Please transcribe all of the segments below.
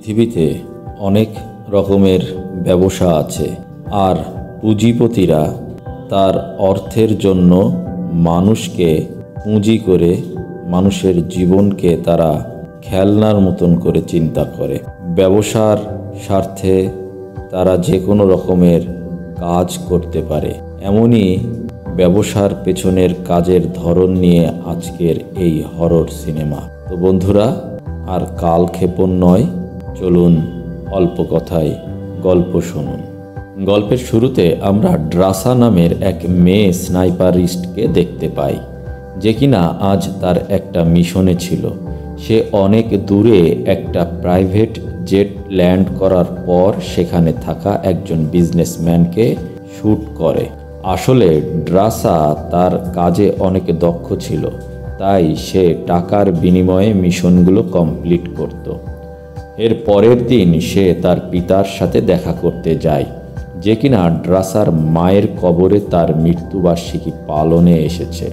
পৃথিবীতে অনেক রকমের ব্যবসা আছে, আর পুঁজিপতিরা তার অর্থের জন্য মানুষকে পুঁজি করে মানুষের জীবনকে তারা খেলনার মতন করে চিন্তা করে। ব্যবসার স্বার্থে তারা যে কোনো রকমের কাজ করতে পারে। এমনই ব্যবসার পেছনের কাজের ধরন নিয়ে আজকের এই হরর সিনেমা। তো বন্ধুরা, আর কালক্ষেপণ নয়, চলুন অল্প কথায় গল্প শুনুন। গল্পের শুরুতে আমরা ড্রাসা নামের এক মেয়ে স্নাইপারিস্টকে দেখতে পাই, যে কিনা আজ তার একটা মিশনে ছিল। সে অনেক দূরে একটা প্রাইভেট জেট ল্যান্ড করার পর সেখানে থাকা একজন বিজনেসম্যানকে শ্যুট করে। আসলে ড্রাসা তার কাজে অনেক দক্ষ ছিল, তাই সে টাকার বিনিময়ে মিশনগুলো কমপ্লিট করত। এর পরের দিন সে তার পিতার সাথে দেখা করতে যায়, যে কিনা ড্রাসার মায়ের কবরে তার মৃত্যুবার্ষিকী পালনে এসেছে।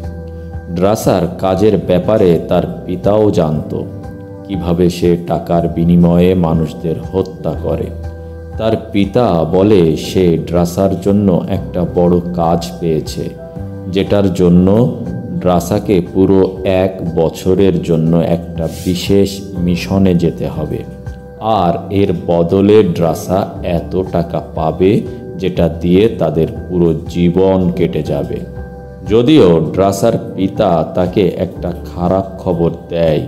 ড্রাসার কাজের ব্যাপারে তার পিতাও জানত, কিভাবে সে টাকার বিনিময়ে মানুষদের হত্যা করে। তার পিতা বলে সে ড্রাসার জন্য একটা বড় কাজ পেয়েছে, যেটার জন্য ড্রাসাকে পুরো 1 বছরের জন্য একটা বিশেষ মিশনে যেতে হবে, আর এর বদলে ড্রাসা এত টাকা পাবে যেটা দিয়ে তাদের পুরো জীবন কেটে যাবে। যদিও ড্রাসার পিতা তাকে একটা খারাপ খবর দেয়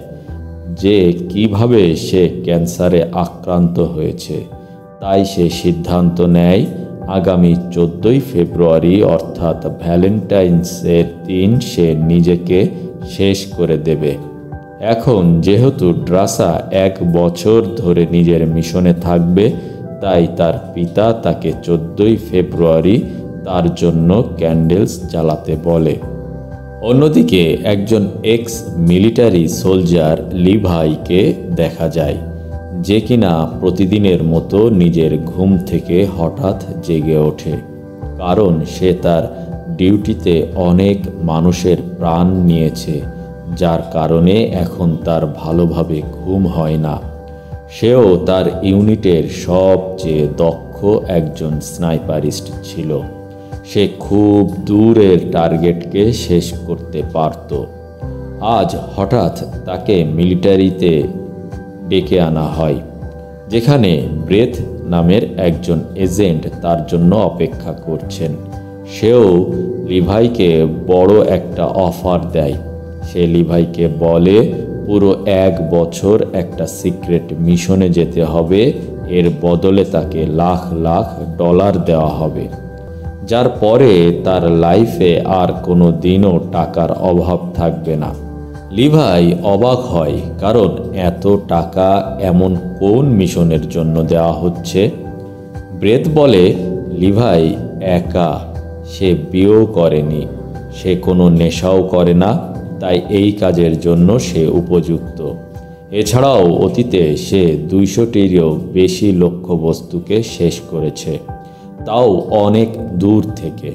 যে কিভাবে সে ক্যান্সারে আক্রান্ত হয়েছে, তাই সে সিদ্ধান্ত নেয় আগামী 14 ফেব্রুয়ারি অর্থাৎ ভ্যালেন্টাইন্সের দিন সে নিজেকে শেষ করে দেবে। এখন যেহেতু ড্রাসা 1 বছর ধরে নিজের মিশনে থাকবে, তাই তার পিতা তাকে 14 ফেব্রুয়ারি তার জন্য ক্যান্ডেলস জ্বালাতে বলে। অন্যদিকে একজন এক্স মিলিটারি সোলজার লিভাইকে দেখা যায়, যে কিনা প্রতিদিনের মতো নিজের ঘুম থেকে হঠাৎ জেগে ওঠে, কারণ সে তার ডিউটিতে অনেক মানুষের প্রাণ নিয়েছে, যার কারণে এখন তার ভালোভাবে ঘুম হয় না। সেও তার ইউনিটের সবচেয়ে দক্ষ একজন স্নাইপারিস্ট ছিল। সে খুব দূরের টার্গেটকে শেষ করতে পারত। আজ হঠাৎ তাকে মিলিটারিতে ডেকে আনা হয়, যেখানে ব্রেথ নামের একজন এজেন্ট তার জন্য অপেক্ষা করছেন। সেও লিভাইকে বড় একটা অফার দেয়। সে লিভাইকে বলে পুরো 1 বছর একটা সিক্রেট মিশনে যেতে হবে, এর বদলে তাকে লাখ লাখ ডলার দেওয়া হবে, যার পরে তার লাইফে আর কোনো দিনও টাকার অভাব থাকবে না। লিভাই অবাক হয়, কারণ এত টাকা এমন কোন মিশনের জন্য দেওয়া হচ্ছে। ব্রেথ বলে লিভাই একা, সে বিয়েও করেনি, সে কোনো নেশাও করে না, তাই এই কাজের জন্য সে উপযুক্ত। এছাড়াও অতীতে সে 200টিরও বেশি লক্ষ্যবস্তুকে শেষ করেছে, তাও অনেক দূর থেকে।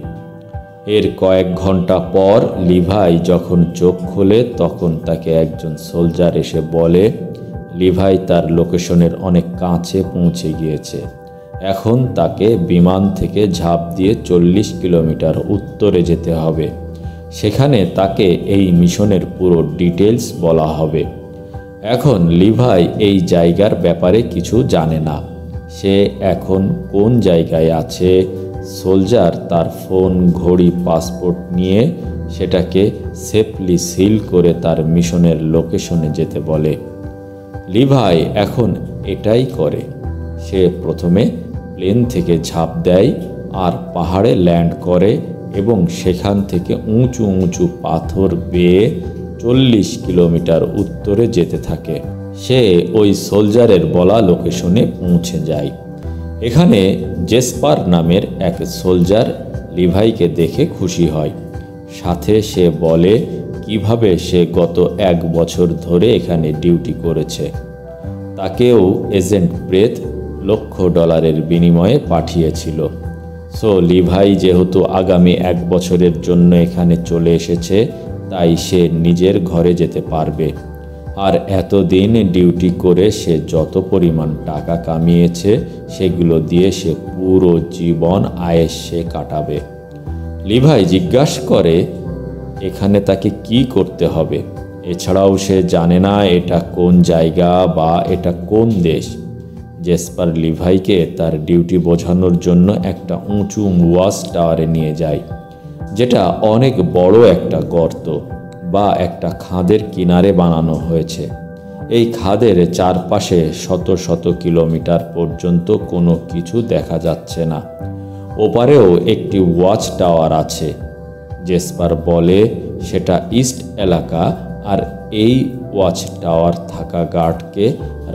এর কয়েক ঘন্টা পর লিভাই যখন চোখ খোলে, তখন তাকে একজন সোলজার এসে বলে লিভাই তার লোকেশনের অনেক কাছে পৌঁছে গিয়েছে। এখন তাকে বিমান থেকে ঝাঁপ দিয়ে 40 কিলোমিটার উত্তরে যেতে হবে। সেখানে তাকে এই মিশনের পুরো ডিটেলস বলা হবে। এখন লিভাই এই জায়গার ব্যাপারে কিছু জানে না। সে এখন কোন জায়গায় আছে, সোলজার তার ফোন, ঘড়ি, পাসপোর্ট নিয়ে সেটাকে সেফলি সিল করে তার মিশনের লোকেশনে যেতে বলে। লিভাই এখন এটাই করে। সে প্রথমে প্লেন থেকে ঝাঁপ দেয় আর পাহাড়ে ল্যান্ড করে, এবং সেখান থেকে উঁচু উঁচু পাথর বেয়ে 40 কিলোমিটার উত্তরে যেতে থাকে। সে ওই সোলজারের বলা লোকেশনে পৌঁছে যায়। এখানে জেসপার নামের এক সোলজার লিভাইকে দেখে খুশি হয়। সাথে সে বলে কিভাবে সে গত 1 বছর ধরে এখানে ডিউটি করেছে। তাকেও এজেন্ট ব্রেথ লক্ষ ডলারের বিনিময়ে পাঠিয়েছিল। সো লিভাই যেহেতু আগামী 1 বছরের জন্য এখানে চলে এসেছে, তাই সে নিজের ঘরে যেতে পারবে। আর এতদিন ডিউটি করে সে যত পরিমাণ টাকা কামিয়েছে সেগুলো দিয়ে সে পুরো জীবন আয়েশে কাটাবে। লিভাই জিজ্ঞাসা করে এখানে তাকে কি করতে হবে। এছাড়াও সে জানে না এটা কোন জায়গা বা এটা কোন দেশ। জেসপার লিভাইকে তার ডিউটি বোঝানোর জন্য একটা উঁচু ওয়াচ টাওয়ারে নিয়ে যায়, যেটা অনেক বড় একটা গর্ত বা একটা খাদের কিনারে বানানো হয়েছে। এই খাদের চারপাশে শত শত কিলোমিটার পর্যন্ত কোনো কিছু দেখা যাচ্ছে না। ওপারেও একটি ওয়াচ টাওয়ার আছে। জেসপার বলে সেটা ইস্ট এলাকা, আর এই ওয়াচ টাওয়ার থাকা গার্ডকে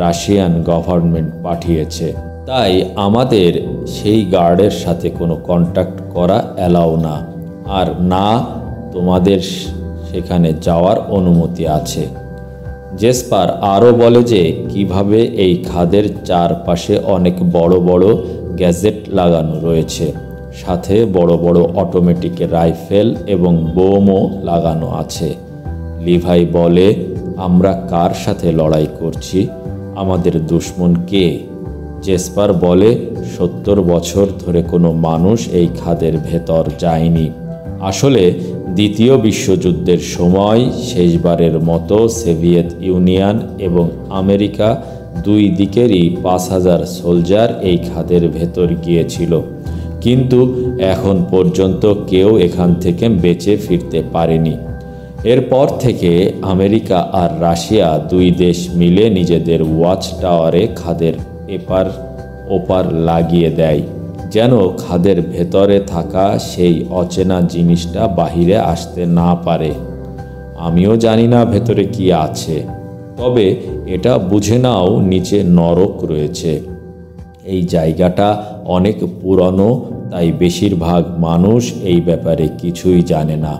রাশিয়ান গভর্নমেন্ট পাঠিয়েছে। তাই আমাদের সেই গার্ডের সাথে কোনো কন্ট্যাক্ট করা অ্যালাউ না, আর না তোমাদের সেখানে যাওয়ার অনুমতি আছে। জেসপার আরও বলে যে কিভাবে এই খাদের চারপাশে অনেক বড় বড় গ্যাজেট লাগানো রয়েছে, সাথে বড় বড় অটোমেটিক রাইফেল এবং বোমও লাগানো আছে। লিভাই বলে আমরা কার সাথে লড়াই করছি, আমাদের দুশমন কে? জেসপার বলে 70 বছর ধরে কোনো মানুষ এই খাদের ভেতর যায়নি। আসলে দ্বিতীয় বিশ্বযুদ্ধের সময় শেষবারের মতো সোভিয়েত ইউনিয়ন এবং আমেরিকা দুই দিকেরই 5000 সোলজার এই খাদের ভেতর গিয়েছিল, কিন্তু এখন পর্যন্ত কেউ এখান থেকে বেঁচে ফিরতে পারেনি। এরপর থেকে আমেরিকা আর রাশিয়া দুই দেশ মিলে নিজেদের ওয়াচ টাওয়ারে খাদের এপার ওপার লাগিয়ে দেয়, যেন খাদের ভেতরে থাকা সেই অচেনা জিনিসটা বাহিরে আসতে না পারে। আমিও জানি না ভেতরে কি আছে, তবে এটা বুঝে নাও নিচে নরক রয়েছে। এই জায়গাটা অনেক পুরনো, তাই বেশিরভাগ মানুষ এই ব্যাপারে কিছুই জানে না।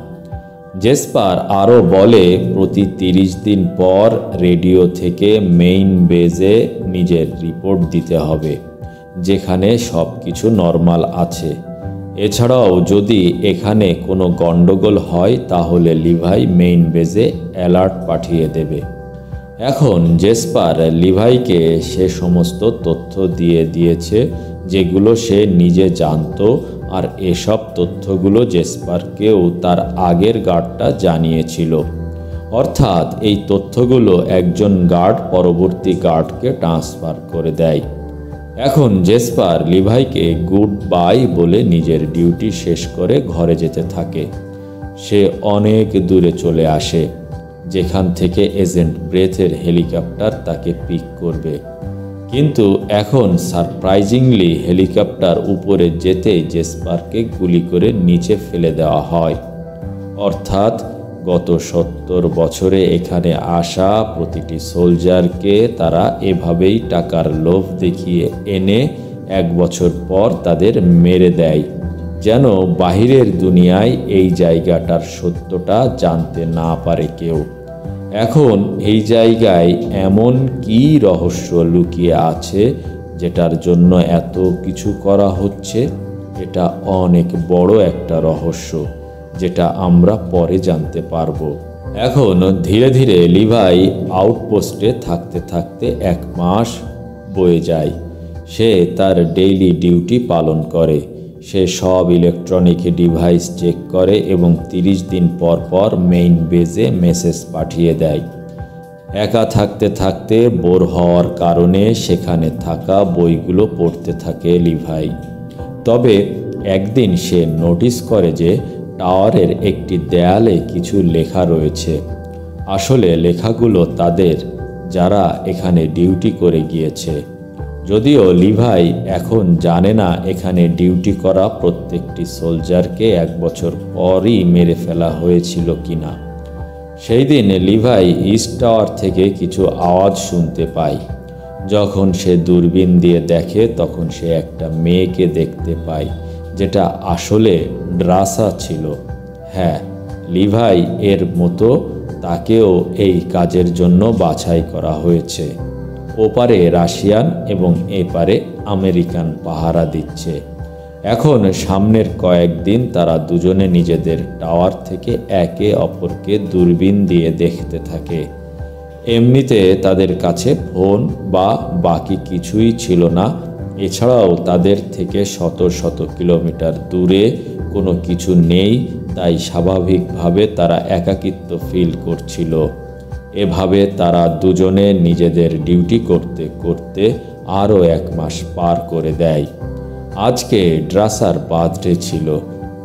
জেসপার আরও বলে প্রতি 30 দিন পর রেডিও থেকে মেইন বেজে নিজের রিপোর্ট দিতে হবে, যেখানে সব কিছু নর্মাল আছে। এছাড়াও যদি এখানে কোনো গণ্ডগোল হয় তাহলে লিভাই মেইন বেজে অ্যালার্ট পাঠিয়ে দেবে। এখন জেসপার লিভাইকে সে সমস্ত তথ্য দিয়ে দিয়েছে যেগুলো সে নিজে জানতো, আর এসব তথ্যগুলো জেসপারকেও তার আগের গার্ডটা জানিয়েছিল। অর্থাৎ এই তথ্যগুলো একজন গার্ড পরবর্তী গার্ডকে ট্রান্সফার করে দেয়। এখন জেসপার লিভাইকে গুড বাই বলে নিজের ডিউটি শেষ করে ঘরে যেতে থাকে। সে অনেক দূরে চলে আসে, যেখান থেকে এজেন্ট ব্রেথের হেলিকপ্টার তাকে পিক করবে। কিন্তু এখন সারপ্রাইজিংলি হেলিকপ্টার উপরে যেতেই জেসপারকে গুলি করে নিচে ফেলে দেওয়া হয়। অর্থাৎ গত 70 বছরে এখানে আসা প্রতিটি সোলজারকে তারা এভাবেই টাকার লোভ দেখিয়ে এনে 1 বছর পর তাদের মেরে দেয়, যেন বাহিরের দুনিয়ায় এই জায়গাটার সত্যটা জানতে না পারে কেউ। এখন এই জায়গায় এমন কি রহস্য লুকিয়ে আছে যেটার জন্য এত কিছু করা হচ্ছে? এটা অনেক বড় একটা রহস্য, যেটা আমরা পরে জানতে পারবো। এখন ধীরে ধীরে লিভাই আউটপোস্টে থাকতে থাকতে 1 মাস বয়ে যায়। সে তার ডেইলি ডিউটি পালন করে। সে সব ইলেকট্রনিক ডিভাইস চেক করে এবং 30 দিন পর পর মেইন বেজে মেসেজ পাঠিয়ে দেয়। একা থাকতে থাকতে বোর হওয়ার কারণে সেখানে থাকা বইগুলো পড়তে থাকে লিভাই। তবে একদিন সে নোটিস করে যে টাওয়ারের একটি দেয়ালে কিছু লেখা রয়েছে। আসলে লেখাগুলো তাদের, যারা এখানে ডিউটি করে গিয়েছে। যদিও লিভাই এখন জানে না এখানে ডিউটি করা প্রত্যেকটি সোলজারকে 1 বছর পরই মেরে ফেলা হয়েছিল কিনা। সেই দিন লিভাই ইস্ট টাওয়ার থেকে কিছু আওয়াজ শুনতে পায়। যখন সে দূরবীন দিয়ে দেখে তখন সে একটা মেয়েকে দেখতে পায়, যেটা আসলে ড্রাসা ছিল। হ্যাঁ, লিভাই এর মতো তাকেও এই কাজের জন্য বাছাই করা হয়েছে। ওপারে রাশিয়ান এবং এপারে আমেরিকান পাহারা দিচ্ছে। এখন সামনের কয়েকদিন তারা দুজনে নিজেদের টাওয়ার থেকে একে অপরকে দূরবীন দিয়ে দেখতে থাকে। এমনিতে তাদের কাছে ফোন বা বাকি কিছুই ছিল না। এছাড়াও তাদের থেকে শত শত কিলোমিটার দূরে কোনো কিছু নেই, তাই স্বাভাবিকভাবে তারা একাকিত্ব ফিল করছিল। এভাবে তারা দুজনে নিজেদের ডিউটি করতে করতে আরও 1 মাস পার করে দেয়। আজকে ড্রাসার বার্থডে ছিল,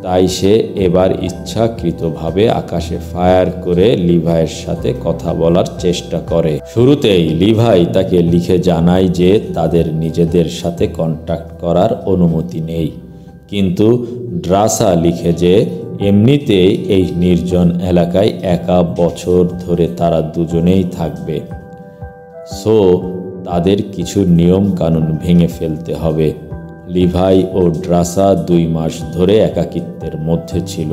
তাই সে এবার ইচ্ছাকৃতভাবে আকাশে ফায়ার করে লিভাইয়ের সাথে কথা বলার চেষ্টা করে। শুরুতেই লিভাই তাকে লিখে জানায় যে তাদের নিজেদের সাথে কন্ট্যাক্ট করার অনুমতি নেই, কিন্তু ড্রাসা লিখে যে এমনিতেই এই নির্জন এলাকায় একা বছর ধরে তারা দুজনেই থাকবে, সো তাদের কিছু নিয়ম কানুন ভেঙে ফেলতে হবে। লিভাই ও ড্রাসা 2 মাস ধরে একাকিত্বের মধ্যে ছিল,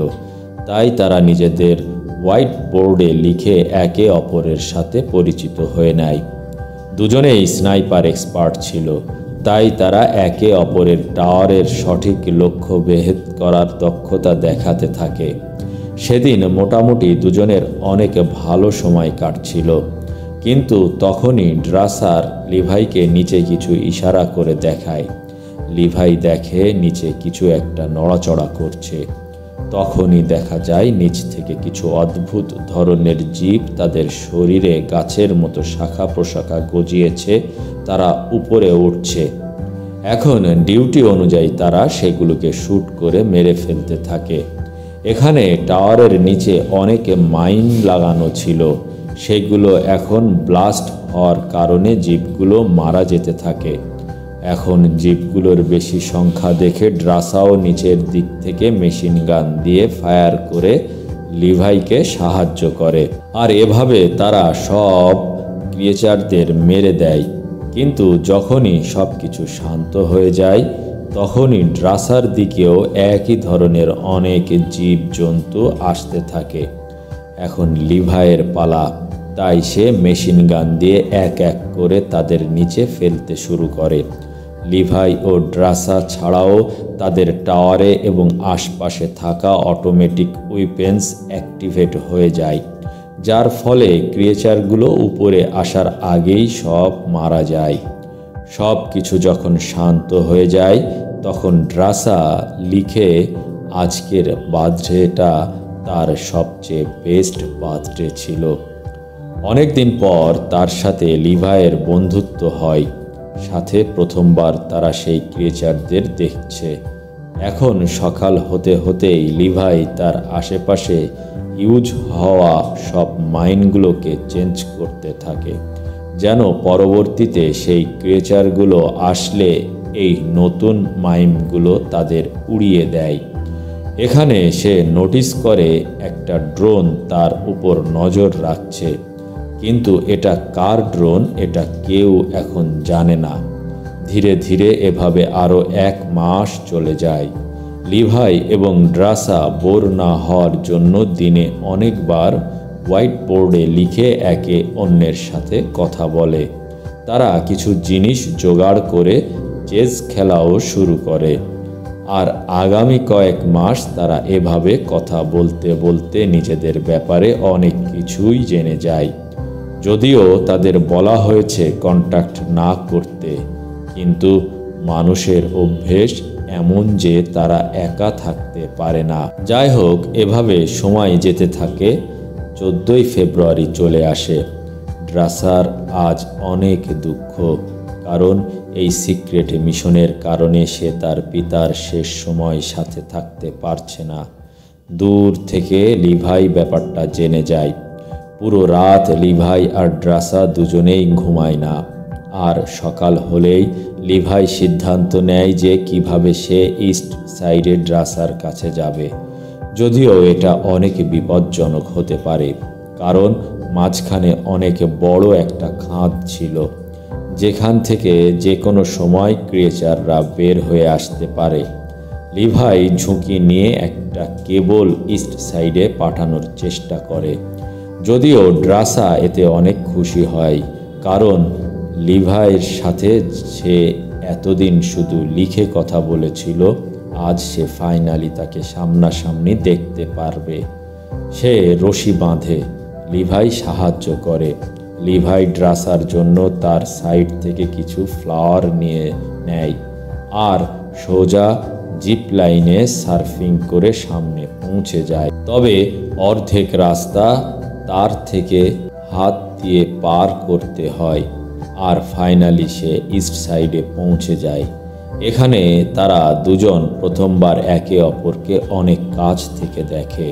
তাই তারা নিজেদের হোয়াইট বোর্ডে লিখে একে অপরের সাথে পরিচিত হয়ে নেয়। দুজনেই স্নাইপার এক্সপার্ট ছিল, তাই তারা একে অপরের টাওয়ারের সঠিক লক্ষ্য ভেদ করার দক্ষতা দেখাতে থাকে। সেদিন মোটামুটি দুজনের অনেক ভালো সময় কাটছিল, কিন্তু তখনই ড্রাসার লিভাইকে নিচে কিছু ইশারা করে দেখায়। লিভাই দেখে নিচে কিছু একটা নড়াচড়া করছে। তখনই দেখা যায় নিচ থেকে কিছু অদ্ভুত ধরনের জীব তাদের শরীরে গাছের মতো শাখা প্রশাখা গজিয়েছে, তারা উপরে উঠছে। এখন ডিউটি অনুযায়ী তারা সেগুলোকে শ্যুট করে মেরে ফেলতে থাকে। এখানে টাওয়ারের নিচে অনেক মাইন লাগানো ছিল, সেগুলো এখন ব্লাস্ট হওয়ার কারণে জীবগুলো মারা যেতে থাকে। এখন জীবগুলোর বেশি সংখ্যা দেখে ড্রাসাও নিচের দিক থেকে মেশিন গান দিয়ে ফায়ার করে লিভাইকে সাহায্য করে, আর এভাবে তারা সব ক্রিয়েচারদের মেরে দেয়। কিন্তু যখনই সব কিছু শান্ত হয়ে যায়, তখনই ড্রাসার দিকেও একই ধরনের অনেক জীবজন্তু আসতে থাকে। এখন লিভাইয়ের পালা, তাই সে মেশিন গান দিয়ে এক এক করে তাদের নিচে ফেলতে শুরু করে। লিভাই ও ড্রাসা ছাড়াও তাদের টাওয়ারে এবং আশপাশে থাকা অটোমেটিক উইপেন্স অ্যাক্টিভেট হয়ে যায়, যার ফলে ক্রিয়েচারগুলো উপরে আসার আগেই সব মারা যায়। সব কিছু যখন শান্ত হয়ে যায়, তখন ড্রাসা লিখে আজকের বার্থডেটা তার সবচেয়ে বেস্ট বার্থডে ছিল। অনেক দিন পর তার সাথে লিভাইয়ের বন্ধুত্ব হয়, সাথে প্রথমবার তারা সেই ক্রিয়েচারদের দেখছে। এখন সকাল হতে হতেই লিভাই তার আশেপাশে ইউজ হওয়া সব মাইনগুলোকে চেঞ্জ করতে থাকে, যেন পরবর্তীতে সেই ক্রিয়েচারগুলো আসলে এই নতুন মাইনগুলো তাদের উড়িয়ে দেয়। এখানে সে নোটিস করে একটা ড্রোন তার উপর নজর রাখছে, কিন্তু এটা কার ড্রোন এটা কেউ এখন জানে না। ধীরে ধীরে এভাবে আরও 1 মাস চলে যায়। লিভাই এবং ড্রাসা বোর না হওয়ার জন্য দিনে অনেকবার হোয়াইট বোর্ডে লিখে একে অন্যের সাথে কথা বলে। তারা কিছু জিনিস জোগাড় করে চেস খেলাও শুরু করে, আর আগামী কয়েক মাস তারা এভাবে কথা বলতে বলতে নিজেদের ব্যাপারে অনেক কিছুই জেনে যায়। যদিও তাদের বলা হয়েছে কন্ট্যাক্ট না করতে, কিন্তু মানুষের অভ্যেস এমন যে তারা একা থাকতে পারে না। যাই হোক, এভাবে সময় যেতে থাকে। 14ই ফেব্রুয়ারি চলে আসে। ড্রাসার আজ অনেক দুঃখ, কারণ এই সিক্রেট মিশনের কারণে সে তার পিতার শেষ সময় সাথে থাকতে পারছে না। দূর থেকে লিভাই ব্যাপারটা জেনে যায়। পুরো রাত লিভাই আর ড্রাসা দুজনেই ঘুমায় না, আর সকাল হলেই লিভাই সিদ্ধান্ত নেয় যে কিভাবে সে ইস্ট সাইডে ড্রাসার কাছে যাবে। যদিও এটা অনেক বিপজ্জনক হতে পারে, কারণ মাঝখানে অনেক বড় একটা খাদ ছিল, যেখান থেকে যে কোনো সময় ক্রিয়েচাররা বের হয়ে আসতে পারে। লিভাই ঝুঁকি নিয়ে একটা কেবল ইস্ট সাইডে পাঠানোর চেষ্টা করে, যদিও ড্রাসা এতে অনেক খুশি হয়, কারণ লিভাইয়ের সাথে সে এতদিন শুধু লিখে কথা বলেছিল, আজ সে ফাইনালি তাকে সামনাসামনি দেখতে পারবে। সে রশি বাঁধে, লিভাই সাহায্য করে, লিভাই ড্রাসার জন্য তার সাইড থেকে কিছু ফ্লাওয়ার নিয়ে নেয় আর সোজা জিপ লাইনে সার্ফিং করে সামনে পৌঁছে যায়। তবে অর্ধেক রাস্তা তার থেকে হাত দিয়ে পার করতে হয় আর ফাইনালি সে ইস্ট সাইডে পৌঁছে যায়। এখানে তারা দুজন প্রথমবার একে অপরকে অনেক কাছ থেকে দেখে।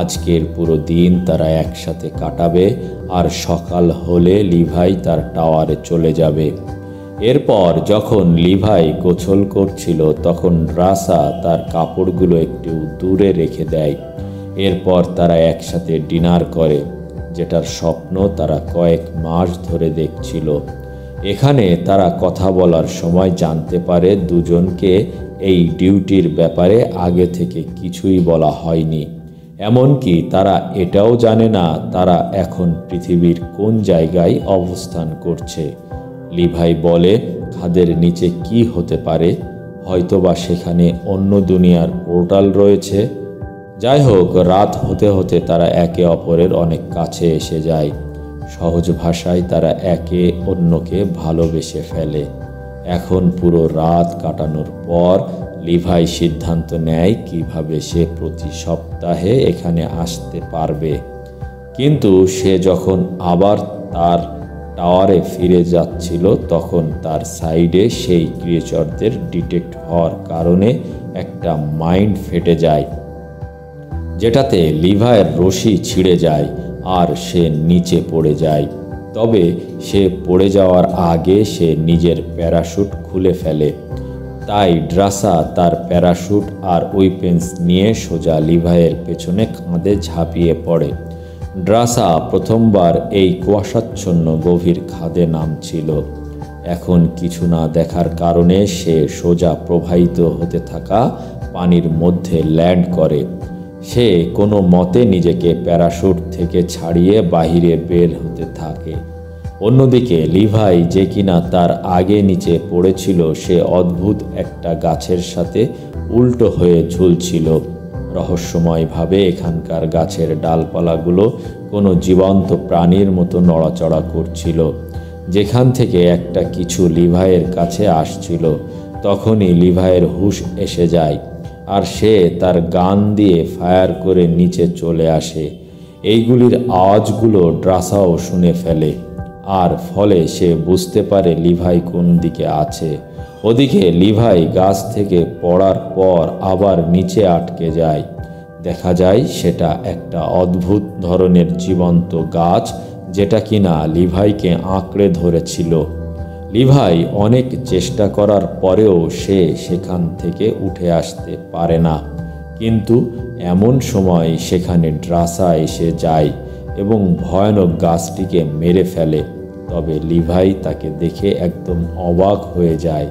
আজকের পুরো দিন তারা একসাথে কাটাবে আর সকাল হলে লিভাই তার টাওয়ারে চলে যাবে। এরপর যখন লিভাই গোসল করছিল তখন ড্রাসা তার কাপড়গুলো একটু দূরে রেখে দেয়। এরপর তারা একসাথে ডিনার করে, যেটার স্বপ্ন তারা কয়েক মাস ধরে দেখছিল। এখানে তারা কথা বলার সময় জানতে পারে দুজনকে এই ডিউটির ব্যাপারে আগে থেকে কিছুই বলা হয়নি। এমনকি তারা এটাও জানে না তারা এখন পৃথিবীর কোন জায়গায় অবস্থান করছে। লিভাই বলে খাদের নিচে কি হতে পারে, হয়তোবা সেখানে অন্য দুনিয়ার পোর্টাল রয়েছে। যাই হোক, রাত হতে হতে তারা একে অপরের অনেক কাছে এসে যায়। সহজ ভাষায় তারা একে অন্যকে ভালোবেসে ফেলে। এখন পুরো রাত কাটানোর পর লিভাই সিদ্ধান্ত নেয় কিভাবে সে প্রতি সপ্তাহে এখানে আসতে পারবে। কিন্তু সে যখন আবার তার টাওয়ারে ফিরে যাচ্ছিল তখন তার সাইডে সেই ক্রিয়েচরদের ডিটেক্ট হওয়ার কারণে একটা মাইন্ড ফেটে যায়, যেটাতে লিভাইয়ের রশি ছিঁড়ে যায় আর সে নিচে পড়ে যায়। তবে সে পড়ে যাওয়ার আগে সে নিজের প্যারাশুট খুলে ফেলে। তাই ড্রাসা তার প্যারাশুট আর উইপেন্স নিয়ে সোজা লিভাইয়ের পেছনে কাঁধে ঝাঁপিয়ে পড়ে। ড্রাসা প্রথমবার এই কুয়াশাচ্ছন্ন গভীর খাদে নামছিল। এখন কিছু না দেখার কারণে সে সোজা প্রবাহিত হতে থাকা পানির মধ্যে ল্যান্ড করে। সে কোনো মতে নিজেকে প্যারাশুট থেকে ছাড়িয়ে বাহিরে বের হতে থাকে। অন্যদিকে লিভাই, যে কিনা তার আগে নিচে পড়েছিল, সে অদ্ভুত একটা গাছের সাথে উল্টো হয়ে ঝুলছিল। রহস্যময়ভাবে এখানকার গাছের ডালপালাগুলো কোনো জীবন্ত প্রাণীর মতো নড়াচড়া করছিল। যেখান থেকে একটা কিছু লিভাইয়ের কাছে আসছিল, তখনই লিভাইয়ের হুঁশ এসে যায় আর সে তার গান দিয়ে ফায়ার করে নিচে চলে আসে। এইগুলির আওয়াজগুলো ড্রাসাও শুনে ফেলে আর ফলে সে বুঝতে পারে লিভাই কোন দিকে আছে। ওদিকে লিভাই গাছ থেকে পড়ার পর আবার নিচে আটকে যায়। দেখা যায় সেটা একটা অদ্ভুত ধরনের জীবন্ত গাছ, যেটা কিনা লিভাইকে আঁকড়ে ধরেছিল। লিভাই অনেক চেষ্টা করার পরেও সে সেখান থেকে উঠে আসতে পারে না। কিন্তু এমন সময় সেখানে ড্রাসা এসে যায় এবং ভয়ানক গাছটিকে মেরে ফেলে। তবে লিভাই তাকে দেখে একদম অবাক হয়ে যায়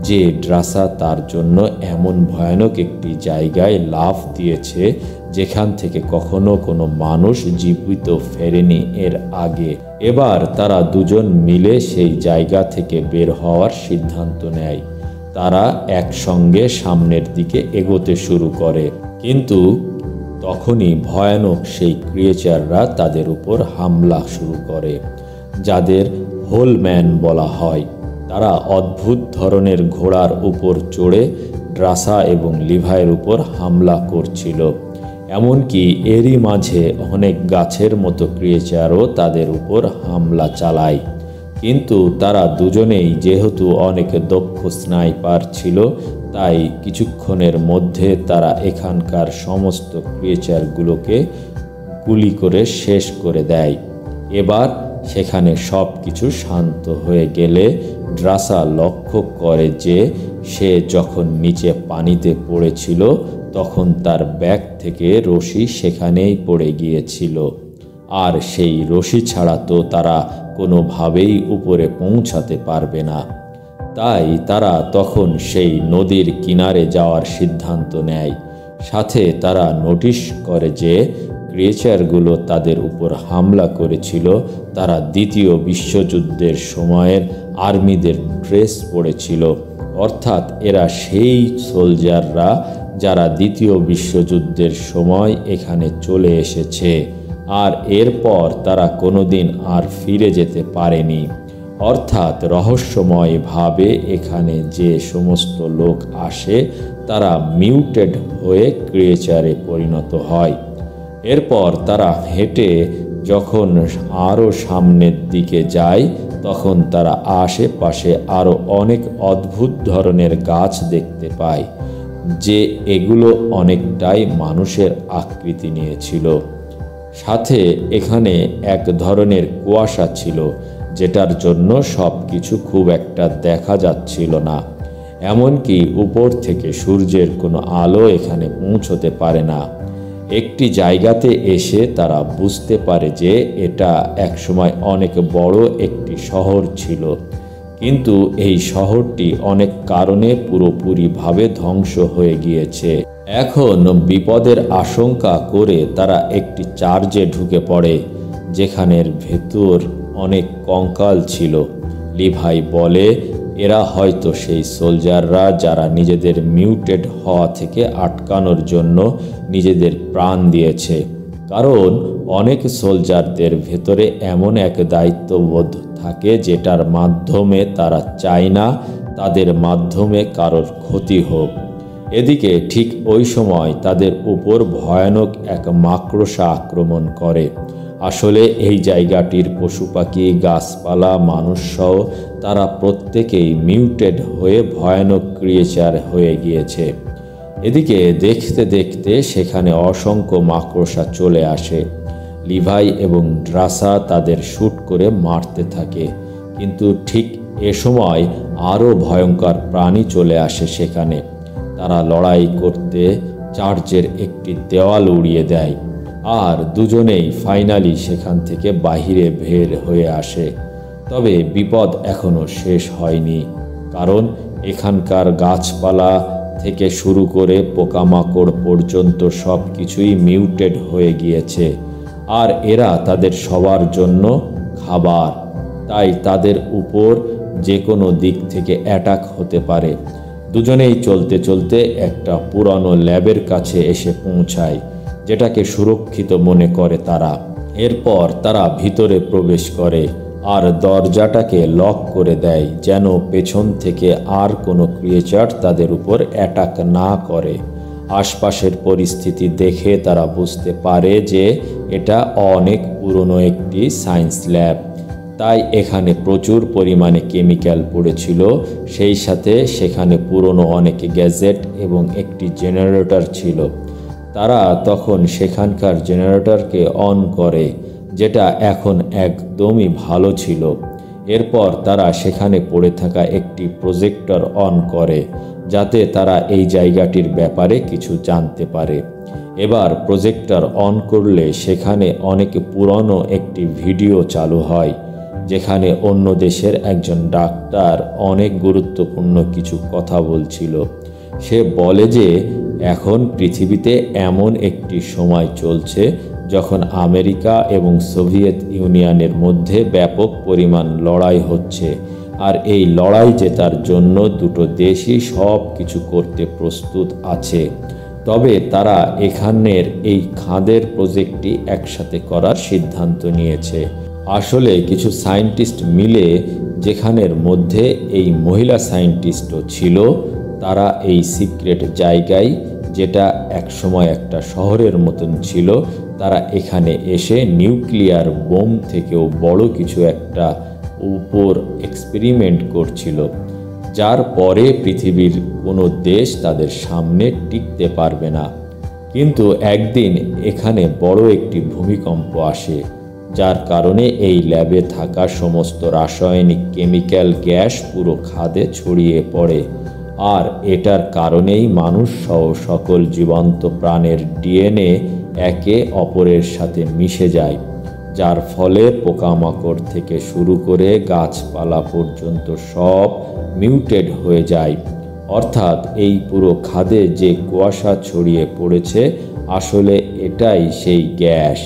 যে ড্রাসা তার জন্য এমন ভয়ানক একটি জায়গায় লাফ দিয়েছে যেখান থেকে কখনো কোনো মানুষ জীবিত ফেরেনি এর আগে। এবার তারা দুজন মিলে সেই জায়গা থেকে বের হওয়ার সিদ্ধান্ত নেয়। তারা একসঙ্গে সামনের দিকে এগোতে শুরু করে, কিন্তু তখনই ভয়ানক সেই ক্রিয়েচাররা তাদের উপর হামলা শুরু করে, যাদের হোলম্যান বলা হয়। তারা অদ্ভুত ধরনের ঘোড়ার উপর চড়ে ড্রাসা এবং লিভাইয়ের উপর হামলা করছিল। এমনকি এরই মাঝে অনেক গাছের মতো ক্রিয়েচারও তাদের উপর হামলা চালায়। কিন্তু তারা দুজনেই যেহেতু অনেক দক্ষ স্নাইপার ছিল, তাই কিছুক্ষণের মধ্যে তারা এখানকার সমস্ত ক্রিয়েচারগুলোকে গুলি করে শেষ করে দেয়। এবার সেখানে সব কিছু শান্ত হয়ে গেলে ড্রাসা লক্ষ্য করে যে সে যখন নিচে পানিতে পড়েছিল তখন তার ব্যাগ থেকে রশি সেখানেই পড়ে গিয়েছিল, আর সেই রশি ছাড়া তো তারা কোনোভাবেই উপরে পৌঁছাতে পারবে না। তাই তারা তখন সেই নদীর কিনারে যাওয়ার সিদ্ধান্ত নেয়। সাথে তারা নোটিশ করে যে ক্রিয়েচারগুলো তাদের উপর হামলা করেছিল তারা দ্বিতীয় বিশ্বযুদ্ধের সময়ের আর্মিদের ড্রেস পরেছিল, অর্থাৎ এরা সেই সোলজাররা যারা দ্বিতীয় বিশ্বযুদ্ধের সময় এখানে চলে এসেছে। আর এরপর তারা কোনোদিন আর ফিরে যেতে পারেনি। অর্থাৎ রহস্যময়ভাবে এখানে যে সমস্ত লোক আসে তারা মিউটেড হয়ে ক্রিয়েচারে পরিণত হয়। এরপর তারা হেঁটে যখন আরও সামনের দিকে যায় তখন তারা আশেপাশে আরও অনেক অদ্ভুত ধরনের গাছ দেখতে পায়, যে এগুলো অনেকটাই মানুষের আকৃতি নিয়েছিল। সাথে এখানে এক ধরনের কুয়াশা ছিল, যেটার জন্য সব কিছু খুব একটা দেখা যাচ্ছিল না। এমনকি উপর থেকে সূর্যের কোনো আলো এখানে পৌঁছতে পারে না। একটি জায়গাতে এসে তারা বুঝতে পারে যে এটা একসময় অনেক বড় একটি শহর ছিল, কিন্তু এই শহরটি অনেক কারণে পুরোপুরিভাবে ধ্বংস হয়ে গিয়েছে। এখন বিপদের আশঙ্কা করে তারা একটি চার্চে ঢুকে পড়ে, যেখানের ভেতর অনেক কঙ্কাল ছিল। লিভাই বলে এরা হয়তো সেই সোলজাররা যারা নিজেদের মিউটেড হওয়া থেকে আটকানোর জন্য নিজেদের প্রাণ দিয়েছে, কারণ অনেক সোলজারদের ভেতরে এমন এক দায়িত্ববোধ থাকে যেটার মাধ্যমে তারা চায় না তাদের মাধ্যমে কারোর ক্ষতি হোক। এদিকে ঠিক ওই সময় তাদের উপর ভয়ানক এক মাকড়সা আক্রমণ করে। আসলে এই জায়গাটির পশু পাখি, গাছপালা, মানুষসহ তারা প্রত্যেকেই মিউটেড হয়ে ভয়ানক ক্রিয়েচার হয়ে গিয়েছে। এদিকে দেখতে দেখতে সেখানে অসংখ্য মাকড়সা চলে আসে। লিভাই এবং ড্রাসা তাদের শ্যুট করে মারতে থাকে, কিন্তু ঠিক এ সময় আরও ভয়ঙ্কর প্রাণী চলে আসে সেখানে। তারা লড়াই করতে চার্চের একটি দেওয়াল উড়িয়ে দেয়, আর দুজনেই ফাইনালি সেখান থেকে বাহিরে বের হয়ে আসে। তবে বিপদ এখনও শেষ হয়নি, কারণ এখানকার গাছপালা থেকে শুরু করে পোকামাকড় পর্যন্ত সব কিছুই মিউটেড হয়ে গিয়েছে, আর এরা তাদের সবার জন্য খাবার। তাই তাদের উপর যে কোনো দিক থেকে অ্যাটাক হতে পারে। দুজনেই চলতে চলতে একটা পুরানো ল্যাবের কাছে এসে পৌঁছায়, যেটাকে সুরক্ষিত মনে করে তারা। এরপর তারা ভিতরে প্রবেশ করে আর দরজাটাকে লক করে দেয়, যেন পেছন থেকে আর কোনো ক্রিয়েচার তাদের উপর অ্যাটাক না করে। আশপাশের পরিস্থিতি দেখে তারা বুঝতে পারে যে এটা অনেক পুরনো একটি সায়েন্স ল্যাব, তাই এখানে প্রচুর পরিমাণে কেমিক্যাল পড়েছিল। সেই সাথে সেখানে পুরনো অনেক গ্যাজেট এবং একটি জেনারেটর ছিল। তারা তখন সেখানকার জেনারেটরকে অন করে, যেটা এখন একদমই ভালো ছিল। এরপর তারা সেখানে পড়ে থাকা একটি প্রজেক্টর অন করে, যাতে তারা এই জায়গাটির ব্যাপারে কিছু জানতে পারে। এবার প্রজেক্টর অন করলে সেখানে অনেক পুরনো একটি ভিডিও চালু হয়, যেখানে অন্য দেশের একজন ডাক্তার অনেক গুরুত্বপূর্ণ কিছু কথা বলছিল। সে বলে যে এখন পৃথিবীতে এমন একটি সময় চলছে যখন আমেরিকা এবং সোভিয়েত ইউনিয়নের মধ্যে ব্যাপক পরিমাণ লড়াই হচ্ছে, আর এই লড়াই জেতার জন্য দুটো দেশই সব কিছু করতে প্রস্তুত আছে। তবে তারা এখানের এই খাদের প্রজেক্টটি একসাথে করার সিদ্ধান্ত নিয়েছে। আসলে কিছু সায়েন্টিস্ট মিলে, যেখানের মধ্যে এই মহিলা সায়েন্টিস্টও ছিল, তারা এই সিক্রেট জায়গায়, যেটা একসময় একটা শহরের মতন ছিল, তারা এখানে এসে নিউক্লিয়ার বোম থেকেও বড় কিছু একটা উপর এক্সপেরিমেন্ট করছিল, যার পরে পৃথিবীর কোনো দেশ তাদের সামনে টিকতে পারবে না। কিন্তু একদিন এখানে বড় একটি ভূমিকম্প আসে, যার কারণে এই ল্যাবে থাকা সমস্ত রাসায়নিক কেমিক্যাল গ্যাস পুরো খাদে ছড়িয়ে পড়ে, আর এটার কারণেই মানুষ সহ সকল জীবন্ত প্রাণের ডিএনএ একে অপরের সাথে মিশে যায়, যার ফলে পোকামাকড় থেকে শুরু করে গাছপালা পর্যন্ত সব মিউটেড হয়ে যায়। অর্থাৎ এই পুরো খাদে যে কুয়াশা ছড়িয়ে পড়েছে, আসলে এটাই সেই গ্যাস,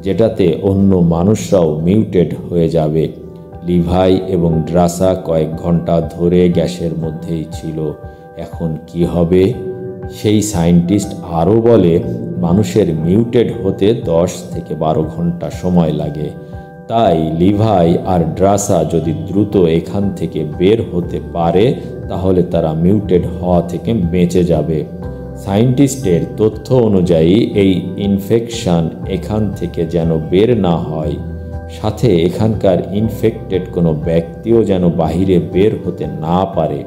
যেটাতে অন্য মানুষরাও মিউটেড হয়ে যাবে। লিভাই এবং ড্রাসা কয়েক ঘন্টা ধরে গ্যাসের মধ্যেই ছিল। এখন কি হবে? সেই সায়েন্টিস্ট আরও বলে মানুষের মিউটেড হতে 10 থেকে 12 ঘন্টা সময় লাগে। তাই লিভাই আর ড্রাসা যদি দ্রুত এখান থেকে বের হতে পারে তাহলে তারা মিউটেড হওয়া থেকে বেঁচে যাবে। সায়েন্টিস্টের তথ্য অনুযায়ী এই ইনফেকশন এখান থেকে যেন বের না হয়, সাথে এখানকার ইনফেক্টেড কোনো ব্যক্তিও যেন বাহিরে বের হতে না পারে,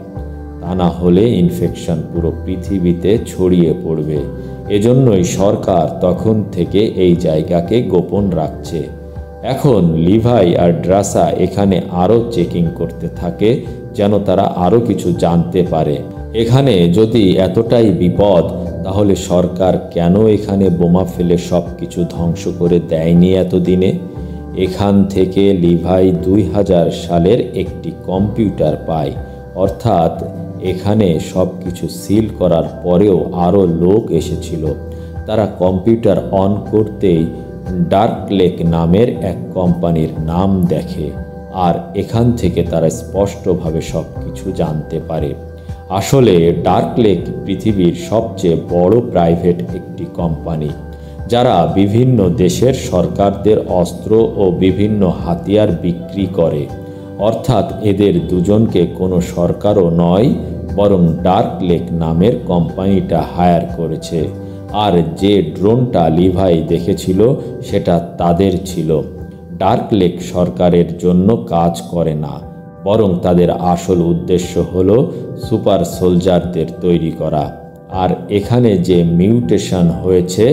তা না হলে ইনফেকশন পুরো পৃথিবীতে ছড়িয়ে পড়বে। এজন্যই সরকার তখন থেকে এই জায়গাকে গোপন রাখছে। এখন লিভাই আর ড্রাসা এখানে আরও চেকিং করতে থাকে যেন তারা আরও কিছু জানতে পারে। এখানে যদি এতটাই বিপদ, তাহলে সরকার কেন এখানে বোমা ফেলে সব কিছু ধ্বংস করে দেয়নি এতদিনে? এখান থেকে লিভাই 2000 সালের একটি কম্পিউটার পায়, অর্থাৎ এখানে সব কিছু সিল করার পরেও আরও লোক এসেছিল। তারা কম্পিউটার অন করতেই ডার্ক লেক নামের এক কোম্পানির নাম দেখে, আর এখান থেকে তারা স্পষ্টভাবে সব কিছু জানতে পারে। আসলে ডার্ক লেক পৃথিবীর সবচেয়ে বড় প্রাইভেট একটি কোম্পানি, যারা বিভিন্ন দেশের সরকারদের অস্ত্র ও বিভিন্ন হাতিয়ার বিক্রি করে। অর্থাৎ এদের দুজনকে কোনো সরকারও নয়, বরং ডার্ক লেক নামের কোম্পানিটা হায়ার করেছে। আর যে ড্রোনটা লিভাই দেখেছিল সেটা তাদের ছিল। ডার্ক লেক সরকারের জন্য কাজ করে না, বরং তাদের আসল উদ্দেশ্য হলো সুপার সোলজারদের তৈরি করা। আর এখানে যে মিউটেশন হয়েছে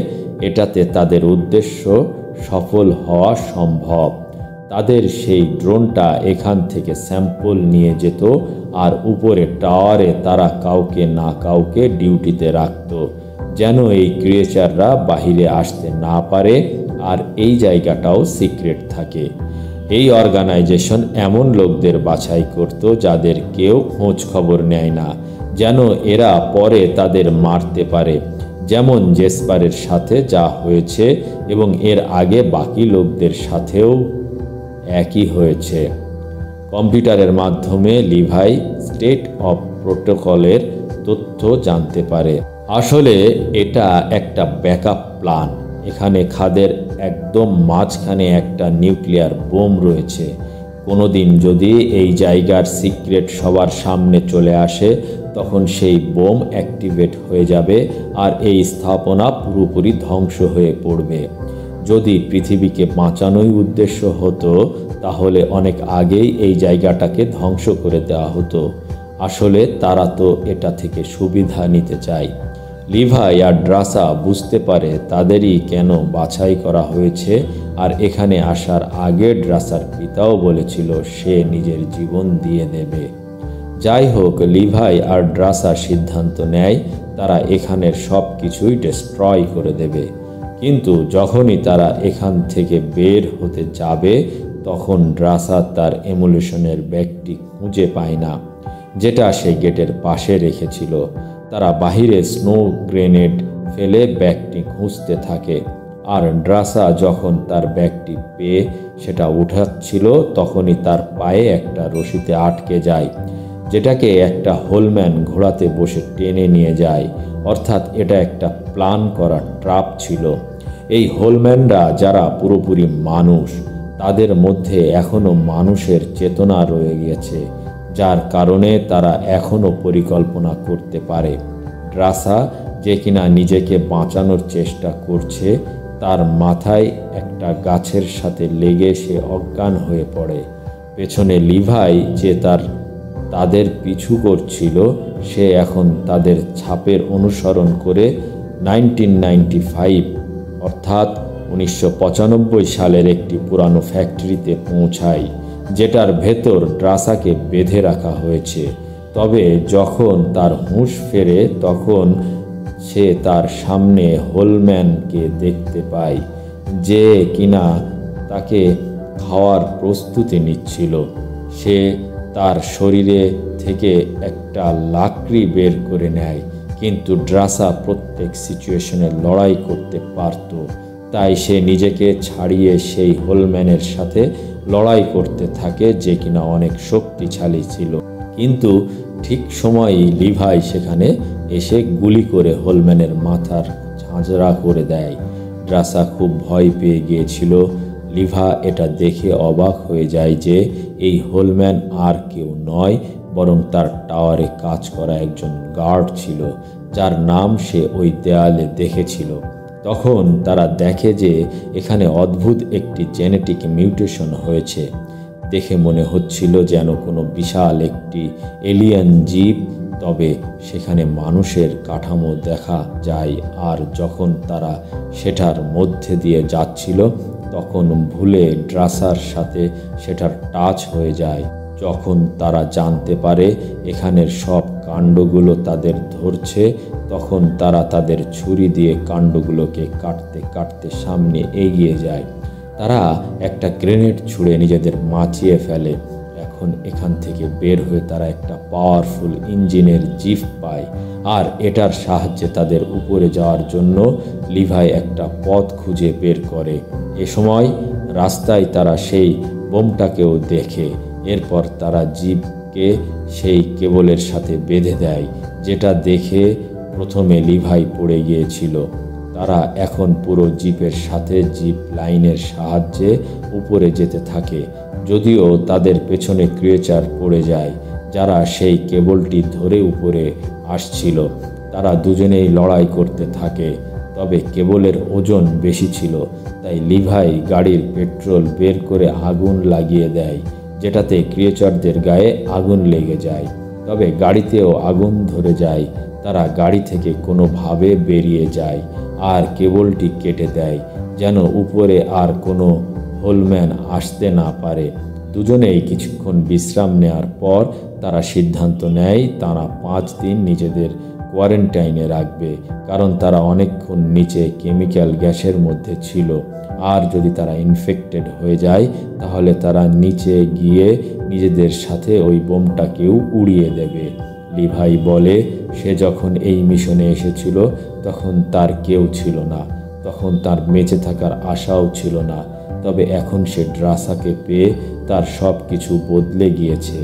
এটাতে তাদের উদ্দেশ্য সফল হওয়া সম্ভব। তাদের সেই ড্রোনটা এখান থেকে স্যাম্পল নিয়ে যেত আর উপরে টাওয়ারে তারা কাউকে না কাউকে ডিউটিতে রাখত, যেন এই ক্রিয়েচাররা বাহিরে আসতে না পারে আর এই জায়গাটাও সিক্রেট থাকে। এই অর্গানাইজেশন এমন লোকদের বাছাই করত যাদের কেউ খোঁজ খবর নেয় না, যেন এরা পরে তাদের মারতে পারে, যেমন জেসপারের সাথে যা হয়েছে এবং এর আগে বাকি লোকদের সাথেও একই হয়েছে। কম্পিউটারের মাধ্যমে লিভাই স্টেট অফ প্রোটোকলের তথ্য জানতে পারে। আসলে এটা একটা ব্যাকআপ প্ল্যান। এখানে খাদের একদম মাঝখানে একটা নিউক্লিয়ার বোম রয়েছে। কোনোদিন যদি এই জায়গার সিক্রেট সবার সামনে চলে আসে, তখন সেই বোম অ্যাক্টিভেট হয়ে যাবে আর এই স্থাপনা পুরোপুরি ধ্বংস হয়ে পড়বে। যদি পৃথিবীকে বাঁচানোই উদ্দেশ্য হতো, তাহলে অনেক আগেই এই জায়গাটাকে ধ্বংস করে দেওয়া হতো। আসলে তারা তো এটা থেকে সুবিধা নিতে চায়। লিভাই আর ড্রাসা বুঝতে পারে তাদেরই কেন বাছাই করা হয়েছে, আর এখানে আসার আগে ড্রাসার পিতাও বলেছিল সে নিজের জীবন দিয়ে দেবে। যাই হোক, লিভাই আর ড্রাসা সিদ্ধান্ত নেয় তারা এখানের সব কিছুই ডিস্ট্রয় করে দেবে। কিন্তু যখনই তারা এখান থেকে বের হতে যাবে, তখন ড্রাসা তার এমুলেশনের ব্যাগটি খুঁজে পায় না, যেটা সে গেটের পাশে রেখেছিল। তারা বাহিরে স্নো গ্রেনেড ফেলে ব্যাগটি খুঁজতে থাকে, আর ড্রাসা যখন তার ব্যাগটি পেয়ে সেটা উঠাচ্ছিল, তখনই তার পায়ে একটা রশিতে আটকে যায়, যেটাকে একটা হোলম্যান ঘোড়াতে বসে টেনে নিয়ে যায়। অর্থাৎ এটা একটা প্ল্যান করা ট্র্যাপ ছিল। এই হোলম্যানরা যারা পুরোপুরি মানুষ, তাদের মধ্যে এখনও মানুষের চেতনা রয়ে গেছে, যার কারণে তারা এখনও পরিকল্পনা করতে পারে। ড্রাসা, যে কিনা নিজেকে বাঁচানোর চেষ্টা করছে, তার মাথায় একটা গাছের সাথে লেগে সে অজ্ঞান হয়ে পড়ে। পেছনে লিভাই, যে তাদের পিছু করছিল, সে এখন তাদের ছাপের অনুসরণ করে 1995 অর্থাৎ 1995 সালের একটি পুরানো ফ্যাক্টরিতে পৌঁছায়, যেটার ভেতর ড্রাসাকে বেঁধে রাখা হয়েছে। তবে যখন তার হুঁশ ফেরে, তখন সে তার সামনে হোলম্যানকে দেখতে পায়, যে কিনা তাকে খাওয়ার প্রস্তুতি নিচ্ছিল। সে তার শরীরে থেকে একটা লাকড়ি বের করে নেয়, কিন্তু ড্রাসা প্রত্যেক সিচুয়েশনে লড়াই করতে পারত। তাই সে নিজেকে ছাড়িয়ে সেই হোলম্যানের সাথে লড়াই করতে থাকে, যে কিনা অনেক শক্তিশালী ছিল। কিন্তু ঠিক সময়ই লিভাই সেখানে এসে গুলি করে হোলম্যানের মাথার ঝাঁঝরা করে দেয়। ড্রাসা খুব ভয় পেয়ে গিয়েছিল। লিভা এটা দেখে অবাক হয়ে যায় যে এই হোলম্যান আর কেউ নয়, বরং তার টাওয়ারে কাজ করা একজন গার্ড ছিল, যার নাম সে ওই দেয়ালে দেখেছিল। তখন তারা দেখে যে এখানে অদ্ভুত একটি জেনেটিক মিউটেশন হয়েছে। দেখে মনে হচ্ছিল যেন কোনো বিশাল একটি এলিয়েন জীব, তবে সেখানে মানুষের কাঠামো দেখা যায়। আর যখন তারা সেটার মধ্যে দিয়ে যাচ্ছিল, তখন ভুলে ড্রাসার সাথে সেটার টাচ হয়ে যায়। যখন তারা জানতে পারে এখানের সব কাণ্ডগুলো তাদের ধরছে, তখন তারা তাদের ছুরি দিয়ে কাণ্ডগুলোকে কাটতে কাটতে সামনে এগিয়ে যায়। তারা একটা গ্রেনেড ছুঁড়ে নিজেদের বাঁচিয়ে ফেলে। এখন এখান থেকে বের হয়ে তারা একটা পাওয়ারফুল ইঞ্জিনের জিপ পায়, আর এটার সাহায্যে তাদের উপরে যাওয়ার জন্য লিভাই একটা পথ খুঁজে বের করে। এ সময় রাস্তায় তারা সেই বোমটাকেও দেখে। এরপর তারা জিপকে সেই কেবলের সাথে বেঁধে দেয়, যেটা দেখে প্রথমে লিভাই পড়ে গিয়েছিল। তারা এখন পুরো জিপের সাথে জিপ লাইনের সাহায্যে উপরে যেতে থাকে, যদিও তাদের পেছনে ক্রিয়েচার পড়ে যায়, যারা সেই কেবলটি ধরে উপরে আসছিল। তারা দুজনেই লড়াই করতে থাকে, তবে কেবলের ওজন বেশি ছিল, তাই লিভাই গাড়ির পেট্রোল বের করে আগুন লাগিয়ে দেয়, যেটাতে ক্রিয়েচারদের গায়ে আগুন লেগে যায়। তবে গাড়িতেও আগুন ধরে যায়। তারা গাড়ি থেকে কোনোভাবে বেরিয়ে যায় আর কেবলটি কেটে দেয়, যেন উপরে আর কোনো হোলম্যান আসতে না পারে। দুজনেই কিছুক্ষণ বিশ্রাম নেওয়ার পর তারা সিদ্ধান্ত নেয় তারা 5 দিন নিজেদের কোয়ারেন্টাইনে রাখবে, কারণ তারা অনেকক্ষণ নিচে কেমিক্যাল গ্যাসের মধ্যে ছিল। আর যদি তারা ইনফেক্টেড হয়ে যায়, তাহলে তারা নিচে গিয়ে নিজেদের সাথে ওই বোমটাকেও উড়িয়ে দেবে। লিভাই বলে সে যখন এই মিশনে এসেছিল তখন তার কেউ ছিল না, তখন তার বেঁচে থাকার আশাও ছিল না। তবে এখন সে ড্রাসাকে পেয়ে তার সব কিছু বদলে গিয়েছে।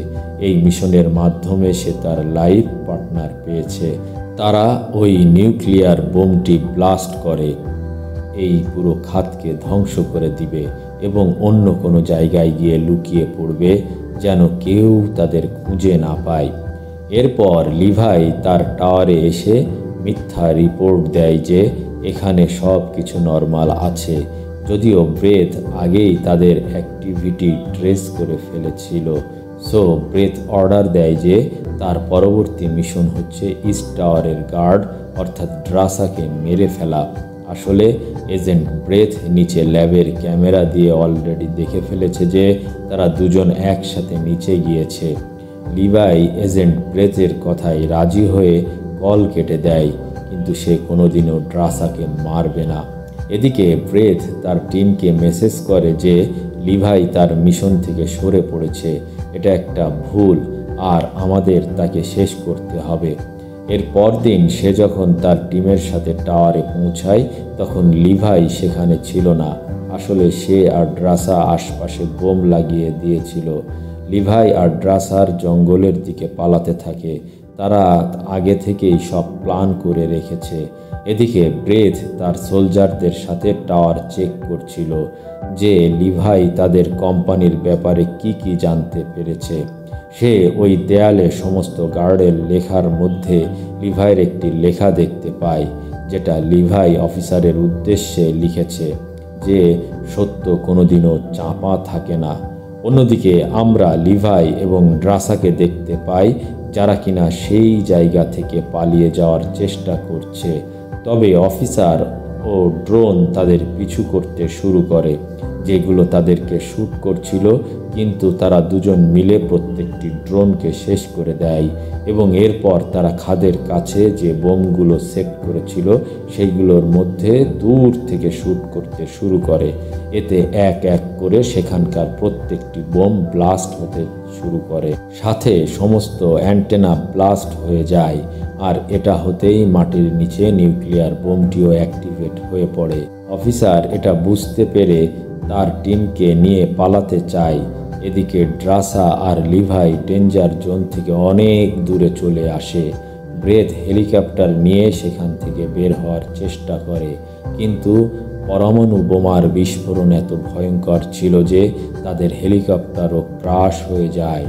এই মিশনের মাধ্যমে সে তার লাইফ পার্টনার পেয়েছে। তারা ওই নিউক্লিয়ার বোমটি ব্লাস্ট করে এই পুরো খাতকে ধ্বংস করে দিবে এবং অন্য কোনো জায়গায় গিয়ে লুকিয়ে পড়বে, যেন কেউ তাদের খুঁজে না পায়। এরপর লিভাই তার টাওয়ারে এসে মিথ্যা রিপোর্ট দেয় যে এখানে সব কিছু নর্মাল আছে, যদিও ব্রেথ আগেই তাদের অ্যাক্টিভিটি ট্রেস করে ফেলেছিল। সো ব্রেথ অর্ডার দেয় যে তার পরবর্তী মিশন হচ্ছে ইস্ট টাওয়ারের গার্ড অর্থাৎ ড্রাসাকে মেরে ফেলা। আসলে এজেন্ট ব্রেথ নিচে ল্যাবের ক্যামেরা দিয়ে অলরেডি দেখে ফেলেছে যে তারা দুজন একসাথে নিচে গিয়েছে। লিভাই এজেন্ট ব্রেথের কথায় রাজি হয়ে কল কেটে দেয়, কিন্তু সে কোনোদিনও ড্রাসাকে মারবে না। এদিকে ব্রেথ তার টিমকে মেসেজ করে যে লিভাই তার মিশন থেকে সরে পড়েছে, এটা একটা ভুল আর আমাদের তাকে শেষ করতে হবে। এর পরদিন সে যখন তার টিমের সাথে টাওয়ারে পৌঁছায়, তখন লিভাই সেখানে ছিল না। আসলে সে আর ড্রাসা আশপাশে বোম লাগিয়ে দিয়েছিল। লিভাই আর ড্রাসার জঙ্গলের দিকে পালাতে থাকে। তারা আগে থেকেই সব প্ল্যান করে রেখেছে। এদিকে ব্রেথ তার সোলজারদের সাথে টাওয়ার চেক করছিল যে লিভাই তাদের কোম্পানির ব্যাপারে কি জানতে পেরেছে। সে ওই দেয়ালে সমস্ত গার্ডের লেখার মধ্যে লিভাইয়ের একটি লেখা দেখতে পায়, যেটা লিভাই অফিসারের উদ্দেশ্যে লিখেছে যে সত্য কোনোদিনও চাপা থাকে না। অন্যদিকে আমরা লিভাই এবং ড্রাসাকে দেখতে পাই, যারা কিনা সেই জায়গা থেকে পালিয়ে যাওয়ার চেষ্টা করছে। তবে অফিসার ও ড্রোন তাদের পিছু করতে শুরু করে, যেগুলো তাদেরকে শ্যুট করছিল, কিন্তু তারা দুজন মিলে প্রত্যেকটি ড্রোনকে শেষ করে দেয় এবং এরপর তারা খাদের কাছে যে বোমগুলো সেট করেছিল সেইগুলোর মধ্যে দূর থেকে শ্যুট করতে শুরু করে। এতে এক এক করে সেখানকার প্রত্যেকটি বোম ব্লাস্ট হতে শুরু করে, সাথে সমস্ত অ্যান্টেনা ব্লাস্ট হয়ে যায়। আর এটা হতেই মাটির নিচে নিউক্লিয়ার বোমটিও অ্যাক্টিভেট হয়ে পড়ে। অফিসার এটা বুঝতে পেরে তার টিমকে নিয়ে পালাতে চায়। এদিকে ড্রাসা আর লিভাই ডেঞ্জার জোন থেকে অনেক দূরে চলে আসে। ব্রেথ হেলিকপ্টার নিয়ে সেখান থেকে বের হওয়ার চেষ্টা করে, কিন্তু পরমাণু বোমার বিস্ফোরণ এত ভয়ঙ্কর ছিল যে তাদের হেলিকপ্টারও ক্রাশ হয়ে যায়।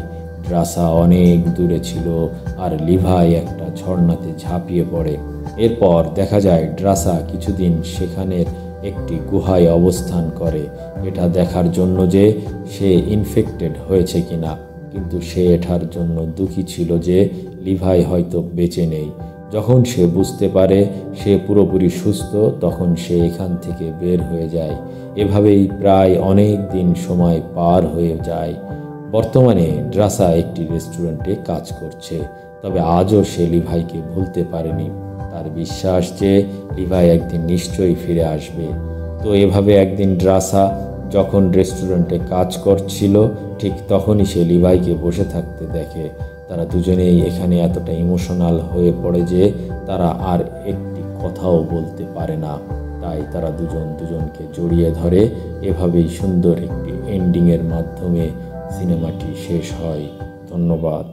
ড্রাসা অনেক দূরে ছিল আর লিভাই একটা ঝর্ণাতে ঝাঁপিয়ে পড়ে। এরপর দেখা যায় ড্রাসা কিছুদিন সেখানের একটি গুহায় অবস্থান করে, এটা দেখার জন্য যে সে ইনফেক্টেড হয়েছে কিনা। কিন্তু সে এটার জন্য দুঃখী ছিল যে লিভাই হয়তো বেঁচে নেই। যখন সে বুঝতে পারে সে পুরোপুরি সুস্থ, তখন সে এখান থেকে বের হয়ে যায়। এভাবেই প্রায় অনেক দিন সময় পার হয়ে যায়। বর্তমানে ড্রাসা একটি রেস্টুরেন্টে কাজ করছে, তবে আজও সে লিভাইকে ভুলতে পারেনি। তার বিশ্বাস যে লিভাই একদিন নিশ্চয়ই ফিরে আসবে। তো এভাবে একদিন ড্রাসা যখন রেস্টুরেন্টে কাজ করছিল, ঠিক তখনই সে লিভাইকে বসে থাকতে দেখে। তারা দুজনেই এখানে এতটা ইমোশনাল হয়ে পড়ে যে তারা আর একটি কথাও বলতে পারে না। তাই তারা দুজন দুজনকে জড়িয়ে ধরে। এভাবেই সুন্দর একটি এন্ডিংয়ের মাধ্যমে সিনেমাটি শেষ হয়। ধন্যবাদ।